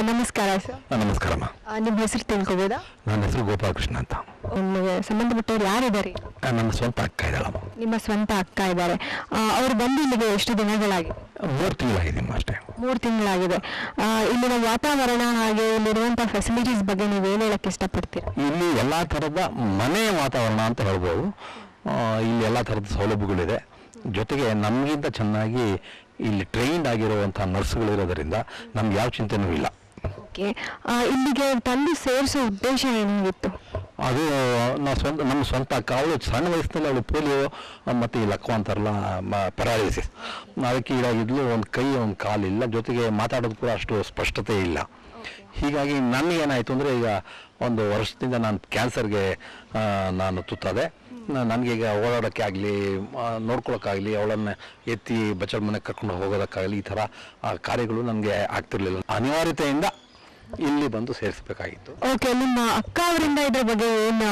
ನಮಸ್ಕಾರ ಸರ್. ನಮಸ್ಕಾರಮ್ಮ. ನಿಮ್ಮ ಹೆಸರು ತಿಳ್ಕೊಬೋದಾ? ನನ್ನ ಹೆಸರು ಗೋಪಾಲಕೃಷ್ಣ ಅಂತ. ನಿಮಗೆ ಸಂಬಂಧಪಟ್ಟವ್ರು ಯಾರಿದ್ದಾರೆ? ನನ್ನ ಸ್ವಂತ ಅಕ್ಕ ಇದ್ದಾಳಮ್ಮ. ನಿಮ್ಮ ಸ್ವಂತ ಅಕ್ಕ ಇದ್ದಾರೆ. ಅವರು ಬಂದು ಇಲ್ಲಿಗೆ ಎಷ್ಟು ದಿನಗಳಾಗಿದೆ? 3 ತಿಂಗಳಾಗಿದೆ ಅಷ್ಟೇ. 3 ತಿಂಗಳಾಗಿದೆ. ಇಲ್ಲಿನ ವಾತಾವರಣ ಹಾಗೆ ಇಲ್ಲಿರುವಂತಹ ಫೆಸಿಲಿಟೀಸ್ ಬಗ್ಗೆ ನೀವು ಏನು ಹೇಳಕ್ಕೆ ಇಷ್ಟಪಡ್ತೀರಾ? ಇಲ್ಲಿ ಎಲ್ಲ ಥರದ ಮನೆಯ ವಾತಾವರಣ ಅಂತ ಹೇಳ್ಬೋದು. ಇಲ್ಲಿ ಎಲ್ಲ ಥರದ ಸೌಲಭ್ಯಗಳಿದೆ. ಜೊತೆಗೆ ನಮಗಿಂತ ಚೆನ್ನಾಗಿ ಇಲ್ಲಿ ಟ್ರೈನ್ಡ್ ಆಗಿರುವಂಥ ನರ್ಸ್ಗಳಿರೋದರಿಂದ ನಮ್ಗೆ ಯಾವ ಚಿಂತೆನೂ ಇಲ್ಲ. ಓಕೆ, ಇಲ್ಲಿಗೆ ತಂದು ಸೇರಿಸೋ ಉದ್ದೇಶ ಏನಾಗಿತ್ತು? ಅದು ನಮ್ಮ ಸ್ವಂತ ಅಕ್ಕ. ಅವಳು ಸಣ್ಣ ವಯಸ್ಸಿನಲ್ಲಿ ಅವಳು ಪೋಲಿಯೋ ಮತ್ತು ಈ ಲಕ್ವ ಅಂತಾರಲ್ಲ, ಪೆರಾಲಿಸಿಸ್, ಅದಕ್ಕೆ ಈಡಾಗಿದ್ಲು. ಒಂದು ಕೈ ಒಂದು ಕಾಲಿಲ್ಲ, ಜೊತೆಗೆ ಮಾತಾಡೋದು ಕೂಡ ಅಷ್ಟು ಸ್ಪಷ್ಟತೆ ಇಲ್ಲ. ಹೀಗಾಗಿ ನನಗೇನಾಯಿತು ಅಂದರೆ, ಈಗ 1 ವರ್ಷದಿಂದ ನಾನು ಕ್ಯಾನ್ಸರ್ಗೆ ನಾನು ತುತ್ತಾದೆ. ನನಗೀಗ ಓಡಾಡೋಕ್ಕೆ ಆಗಲಿ, ನೋಡ್ಕೊಳ್ಳೋಕ್ಕಾಗಲಿ, ಅವಳನ್ನು ಎತ್ತಿ ಬಚ್ಚಲ ಮನೆಗೆ ಕರ್ಕೊಂಡು ಹೋಗೋದಕ್ಕಾಗಲಿ, ಈ ಥರ ಕಾರ್ಯಗಳು ನನಗೆ ಆಗ್ತಿರ್ಲಿಲ್ಲ. ಅನಿವಾರ್ಯತೆಯಿಂದ ಇಲ್ಲಿ ಬಂದು ಸೇರಿಸಬೇಕಾಗಿತ್ತು. ಓಕೆ, ನಿಮ್ಮ ಅಕ್ಕ ಅವರಿಂದ ಇದ್ರ ಬಗ್ಗೆ ಏನು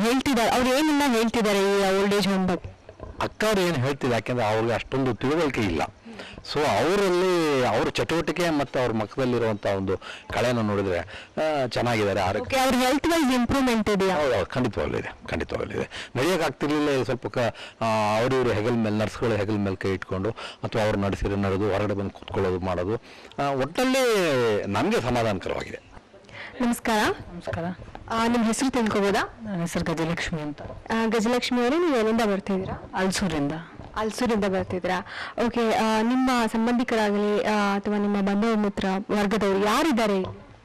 ಹೇಳ್ತಿದ್ದಾರೆ? ಅವ್ರು ಏನೆಲ್ಲ ಹೇಳ್ತಿದ್ದಾರೆ ಈ ಓಲ್ಡ್ ಏಜ್ ಹೋಮ್ ಬಗ್ಗೆ? ಅಕ್ಕ ಅವ್ರು ಏನು ಹೇಳ್ತಿಲ್ಲ, ಯಾಕೆಂದರೆ ಅವ್ರಿಗೆ ಅಷ್ಟೊಂದು ತಿಳುವಳಿಕೆ ಇಲ್ಲ. ಸೊ ಅವರಲ್ಲಿ ಅವ್ರ ಚಟುವಟಿಕೆ ಮತ್ತು ಅವ್ರ ಮಕ್ಕದಲ್ಲಿರುವಂಥ ಒಂದು ಕಳೆಯನ್ನು ನೋಡಿದರೆ ಚೆನ್ನಾಗಿದ್ದಾರೆ. ಆರೋಗ್ಯ, ಅವ್ರ ಹೆಲ್ತ್ ವೈಸ್ ಇಂಪ್ರೂವ್ಮೆಂಟ್ ಇದೆಯಾ? ಹೌದು, ಖಂಡಿತವಾಗ್ಲೂ ಇದೆ. ನಡೆಯೋಕ್ಕಾಗ್ತಿರ್ಲಿಲ್ಲ. ಸ್ವಲ್ಪ ಅವರಿವರು ಹೆಗಲ ಮೇಲೆ, ನರ್ಸ್ಗಳು ಹೆಗಲ ಮೇಲೆ ಕೈ ಇಟ್ಕೊಂಡು ಅಥವಾ ಅವ್ರು ನಡೆದು ಹೊರಗಡೆ ಬಂದು ಕೂತ್ಕೊಳ್ಳೋದು ಮಾಡೋದು ಒಟ್ಟಲ್ಲಿ ನಮಗೆ ಸಮಾಧಾನಕರವಾಗಿದೆ. ನಮಸ್ಕಾರ. ನಿಮ್ಮ ಹೆಸರು ತಿಳ್ಕೊಬೋದಾ? ನನ್ನ ಹೆಸರು ಗಜಲಕ್ಷ್ಮಿ ಅಂತ. ಗಜಲಕ್ಷ್ಮಿ ಅವರೇ, ನೀವು ಎಲ್ಲಿಂದ ಬರ್ತಿದ್ದೀರಾ? ಅಲ್ಸೂರಿಂದ ಬರ್ತಿದ್ದೀರಾ? ಓಕೆ, ನಿಮ್ಮ ಸಂಬಂಧಿಕರಾಗಲಿ ಅಥವಾ ನಿಮ್ಮ ಬಂಧು ಮಿತ್ರ ವರ್ಗದವರು ಯಾರಿದ್ದಾರೆ?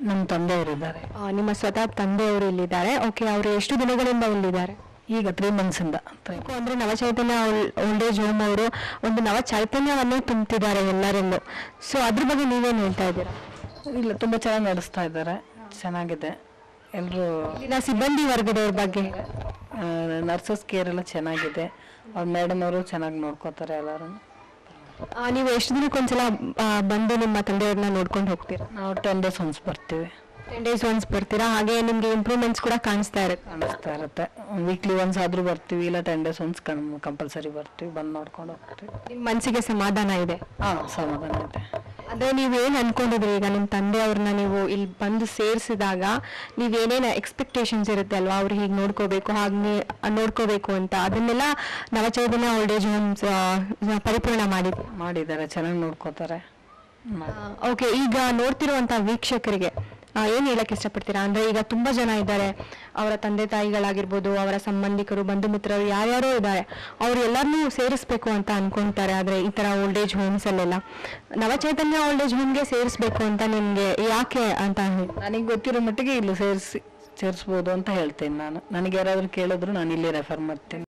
ನಮ್ಮ ತಂದೆಯವರಿದ್ದಾರೆ. ನಿಮ್ಮ ಸ್ವತಃ ತಂದೆಯವರು ಇಲ್ಲಿದ್ದಾರೆ. ಓಕೆ, ಅವರು ಎಷ್ಟು ದಿನಗಳಿಂದ ಇಲ್ಲಿದ್ದಾರೆ? ಈಗ 3 months ಇಂದ. ಅಂದ್ರೆ ನವಚೈತನ್ಯ ಓಲ್ಡ್ ಏಜ್ ಹೋಮ್ ಅವರು ಒಂದು ನವ ಚೈತನ್ಯವನ್ನೇ ತುಂಬುತ್ತಿದ್ದಾರೆ ಎಲ್ಲರಲ್ಲೂ. ಸೊ ಅದ್ರ ಬಗ್ಗೆ ನೀವೇನು ಹೇಳ್ತಾ ಇದ್ದೀರಾ? ಇಲ್ಲ, ತುಂಬ ಚೆನ್ನಾಗಿ ನಡೆಸ್ತಾ ಇದ್ದಾರೆ, ಚೆನ್ನಾಗಿದೆ. ಎಲ್ಲರೂ ಇಲ್ಲಿನ ಸಿಬ್ಬಂದಿ ವರ್ಗದವ್ರ ಬಗ್ಗೆ, ನರ್ಸಸ್ ಕೇರ್ ಎಲ್ಲ ಚೆನ್ನಾಗಿದೆ. ಅವ್ರ ಮೇಡಮ್ ಅವರು ಚೆನ್ನಾಗಿ ನೋಡ್ಕೋತಾರೆ ಎಲ್ಲರೂ. ನೀವು ಎಷ್ಟು ದಿನಕ್ಕೊಂದ್ಸಲ ಬಂದು ನಿಮ್ಮ ತಂದೆಯವ್ರನ್ನ ನೋಡ್ಕೊಂಡು ಹೋಗ್ತೀರಾ? ನಾವು 10 days once ಬರ್ತೀವಿ. 10 days once ಬರ್ತೀರಾ? ಹಾಗೆ ನಿಮ್ಗೆ ಇಂಪ್ರೂವ್ಮೆಂಟ್ಸ್ ಕೂಡ ಕಾಣಿಸ್ತಾ ಇರುತ್ತೆ. ವೀಕ್ಲಿ ಒನ್ಸ್ ಆದ್ರೂ ಬರ್ತೀವಿ, ಇಲ್ಲ 10 days once ಕಂಪಲ್ಸರಿ ಬರ್ತೀವಿ, ಬಂದು ನೋಡ್ಕೊಂಡು ಹೋಗ್ತೀವಿ. ನಿಮ್ಮ ಮನಸ್ಸಿಗೆ ಸಮಾಧಾನ ಇದೆ? ಸಮಾಧಾನ ಇದೆ. ಅದೇ ನೀವೇನು ಅನ್ಕೊಂಡಿದ್ರಿ? ಈಗ ನಿಮ್ಮ ತಂದೆಯವ್ರನ್ನ ನೀವು ಇಲ್ಲಿ ಬಂದು ಸೇರಿಸಿದಾಗ ನೀವೇನೇನು ಎಕ್ಸ್ಪೆಕ್ಟೇಷನ್ಸ್ ಇರುತ್ತೆ ಅಲ್ವಾ, ಅವ್ರು ಹೀಗೆ ನೋಡ್ಕೋಬೇಕು, ಹಾಗೆ ನೋಡ್ಕೋಬೇಕು ಅಂತ, ಅದನ್ನೆಲ್ಲ ನವಚೈತನ್ಯ ಓಲ್ಡ್ ಏಜ್ ಹೋಮ್ಸ್ ಪರಿಪೂರ್ಣ ಮಾಡಿದ್ದಾರೆ, ಚೆನ್ನಾಗಿ ನೋಡ್ಕೋತಾರೆ. ಓಕೆ, ಈಗ ನೋಡ್ತಿರುವಂತ ವೀಕ್ಷಕರಿಗೆ ಏನು ಹೇಳಕ್ಕೆ ಇಷ್ಟಪಡ್ತೀರಾ? ಅಂದ್ರೆ ಈಗ ತುಂಬಾ ಜನ ಇದ್ದಾರೆ, ಅವರ ತಂದೆ ತಾಯಿಗಳಾಗಿರ್ಬೋದು, ಅವರ ಸಂಬಂಧಿಕರು, ಬಂಧು ಮಿತ್ರರು ಯಾರ್ಯಾರೋ ಇದ್ದಾರೆ, ಅವ್ರು ಎಲ್ಲರನ್ನೂ ಸೇರಿಸ್ಬೇಕು ಅಂತ ಅನ್ಕೊಂತಾರೆ. ಆದ್ರೆ ಈ ತರ ಓಲ್ಡ್ ಏಜ್ ಹೋಮ್ಸ್ ಅಲ್ಲೆಲ್ಲ ನವಚೈತನ್ಯ ಓಲ್ಡ್ ಏಜ್ ಹೋಮ್ಗೆ ಸೇರಿಸ್ಬೇಕು ಅಂತ ನಿಮ್ಗೆ ಯಾಕೆ ಅಂತ ನನಗೆ ಗೊತ್ತಿರೋ ಮಟ್ಟಿಗೆ ಇಲ್ಲಿ ಸೇರಿಸ್ಬೋದು ಅಂತ ಹೇಳ್ತೇನೆ ನಾನು. ನನಗೆ ಯಾರಾದ್ರೂ ಕೇಳಿದ್ರು ನಾನು ಇಲ್ಲೇ ರೆಫರ್ ಮಾಡ್ತೀನಿ.